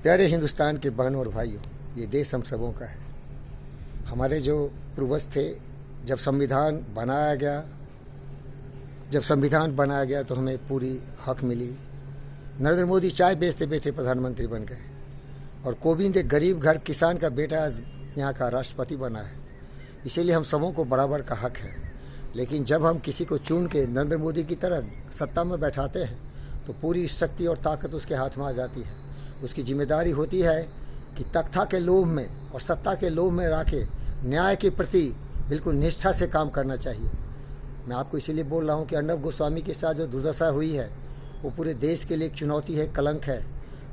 प्यारे हिंदुस्तान के बहनों और भाइयों, ये देश हम सबों का है। हमारे जो पूर्वज थे, जब संविधान बनाया गया तो हमें पूरी हक मिली। नरेंद्र मोदी चाय बेचते बेचते प्रधानमंत्री बन गए और कोविंद एक गरीब घर किसान का बेटा आज यहाँ का राष्ट्रपति बना है। इसीलिए हम सबों को बराबर का हक है। लेकिन जब हम किसी को चुन के नरेंद्र मोदी की तरह सत्ता में बैठाते हैं तो पूरी शक्ति और ताकत उसके हाथ में आ जाती है। उसकी जिम्मेदारी होती है कि तख्ता के लोभ में और सत्ता के लोभ में रह के न्याय के प्रति बिल्कुल निष्ठा से काम करना चाहिए। मैं आपको इसीलिए बोल रहा हूँ कि अर्नब गोस्वामी के साथ जो दुर्दशा हुई है वो पूरे देश के लिए एक चुनौती है, कलंक है।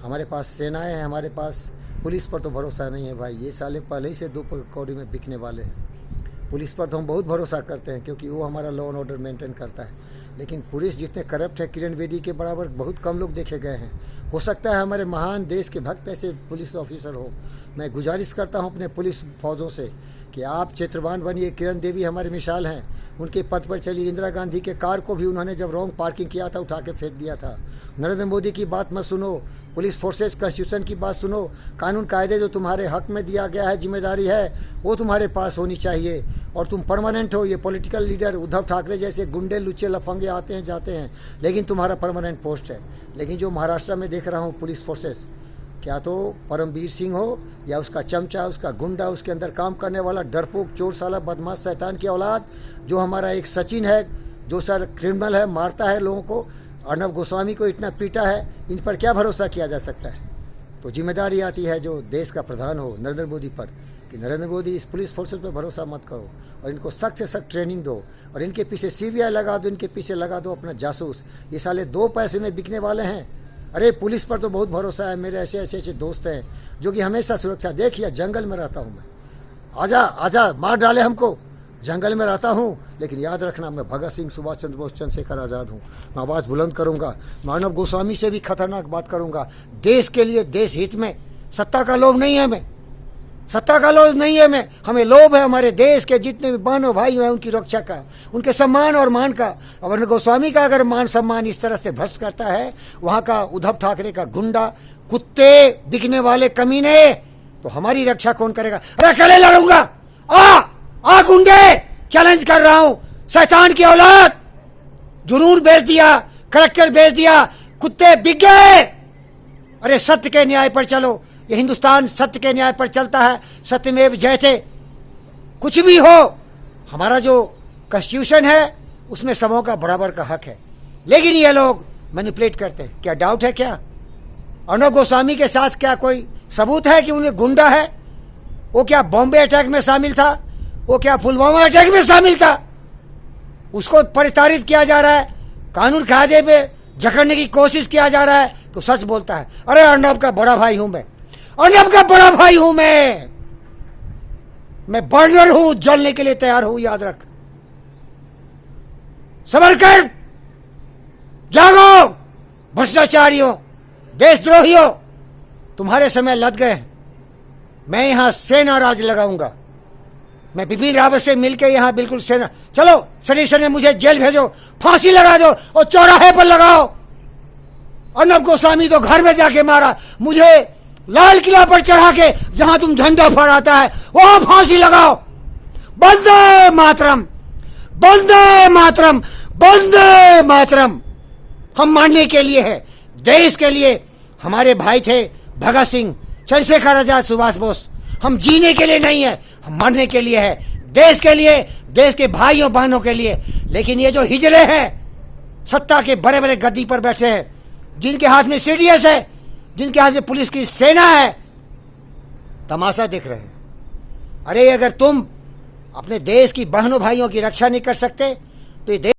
हमारे पास सेनाएं हैं, हमारे पास पुलिस पर तो भरोसा नहीं है भाई। ये साले पहले ही से दो कौड़ी में बिकने वाले हैं। पुलिस पर तो हम बहुत भरोसा करते हैं क्योंकि वो हमारा लॉ एंड ऑर्डर मेंटेन करता है। लेकिन पुलिस जितने करप्ट है, किरण बेदी के बराबर बहुत कम लोग देखे गए हैं। हो सकता है हमारे महान देश के भक्त ऐसे पुलिस ऑफिसर हो। मैं गुजारिश करता हूं अपने पुलिस फौजों से कि आप चित्रवान बनिए। किरण देवी हमारी मिसाल हैं, उनके पद पर चलिए। इंदिरा गांधी के कार को भी उन्होंने जब रॉन्ग पार्किंग किया था उठा के फेंक दिया था। नरेंद्र मोदी की बात मत सुनो, पुलिस फोर्सेस कॉन्स्टिट्यूशन की बात सुनो। कानून कायदे जो तुम्हारे हक में दिया गया है, जिम्मेदारी है, वो तुम्हारे पास होनी चाहिए। और तुम परमानेंट हो। ये पॉलिटिकल लीडर उद्धव ठाकरे जैसे गुंडे लुच्चे लफंगे आते हैं जाते हैं, लेकिन तुम्हारा परमानेंट पोस्ट है। लेकिन जो महाराष्ट्र में देख रहा हूँ पुलिस फोर्सेस, क्या तो परमवीर सिंह हो या उसका चमचा, उसका गुंडा, उसके अंदर काम करने वाला डरपोक चोर साला बदमाश शैतान की औलाद, जो हमारा एक सचिन है जो सर क्रिमिनल है, मारता है लोगों को, अर्नब गोस्वामी को इतना पीटा है, इन पर क्या भरोसा किया जा सकता है। तो जिम्मेदारी आती है जो देश का प्रधान हो नरेंद्र मोदी पर कि नरेंद्र मोदी इस पुलिस फोर्सेस पर भरोसा मत करो और इनको सख्त से सख्त ट्रेनिंग दो और इनके पीछे सीबीआई लगा दो, इनके पीछे लगा दो अपना जासूस। ये साले दो पैसे में बिकने वाले हैं। अरे पुलिस पर तो बहुत भरोसा है। मेरे ऐसे ऐसे दोस्त हैं जो कि हमेशा सुरक्षा। देखिए जंगल में रहता हूँ मैं, आजा आजा मार डाले हमको, जंगल में रहता हूँ। लेकिन याद रखना, मैं भगत सिंह, सुभाष चंद्र बोस, चंद्रशेखर आज़ाद हूँ। मैं आवाज़ बुलंद करूँगा। मैं अर्नब गोस्वामी से भी खतरनाक बात करूँगा। देश के लिए, देश हित में। सत्ता का लोभ नहीं है मैं, सत्ता का लोभ नहीं है मैं। हमें लोभ है हमारे देश के जितने भी बहनों भाई हैं उनकी रक्षा का, उनके सम्मान और मान का। अर्नब गोस्वामी का अगर मान सम्मान इस तरह से भ्रष्ट करता है, वहाँ का उद्धव ठाकरे का गुंडा, कुत्ते बिकने वाले कमीने, तो हमारी रक्षा कौन करेगा। अरे अकेले लड़ूंगा, आ गुंडे, चैलेंज कर रहा हूं। शैतान की औलाद, जुरूर बेच दिया, कलेक्टर बेच दिया, कुत्ते बिक गए। अरे सत्य के न्याय पर चलो। ये हिंदुस्तान सत्य के न्याय पर चलता है। सत्यमेव जयते। कुछ भी हो, हमारा जो कॉन्स्टिट्यूशन है उसमें सबों का बराबर का हक है। लेकिन ये लोग मैनिपुलेट करते हैं। क्या डाउट है क्या अर्नब गोस्वामी के साथ क्या कोई सबूत है कि उन्हें गुंडा है? वो क्या बॉम्बे अटैक में शामिल था? वो क्या पुलवामा अटैक में शामिल था? उसको प्रताड़ित किया जा रहा है, कानून कायदे पे जकड़ने की कोशिश किया जा रहा है तो सच बोलता है। अरे अर्नब का बड़ा भाई हूं मैं, अर्नब का बड़ा भाई हूं मैं बर्नर हूं, जलने के लिए तैयार हूं। याद रख, सबर कर, जागो भ्रष्टाचारियों, देशद्रोहियों, तुम्हारे समय लद गए। मैं यहां सेना राज लगाऊंगा। मैं बिपिन रावत से मिलकर यहां बिल्कुल सेना। चलो सडीशन में मुझे जेल भेजो, फांसी लगा दो और चौराहे पर लगाओ। अर्नब गोस्वामी तो घर में जाके मारा, मुझे लाल किला पर चढ़ा के जहां तुम झंडा फहराता है वहां फांसी लगाओ। वंदे मातरम, वंदे मातरम, वंदे मातरम। हम मानने के लिए है, देश के लिए। हमारे भाई थे भगत सिंह, चंद्रशेखर आजाद, सुभाष बोस। हम जीने के लिए नहीं है, हम मरने के लिए है, देश के लिए, देश के भाइयों बहनों के लिए। लेकिन ये जो हिजड़े हैं, सत्ता के बड़े बड़े गद्दी पर बैठे हैं, जिनके हाथ में सीडीएस है, जिनके हाथ में पुलिस की सेना है, तमाशा देख रहे हैं। अरे अगर तुम अपने देश की बहनों भाइयों की रक्षा नहीं कर सकते तो ये देश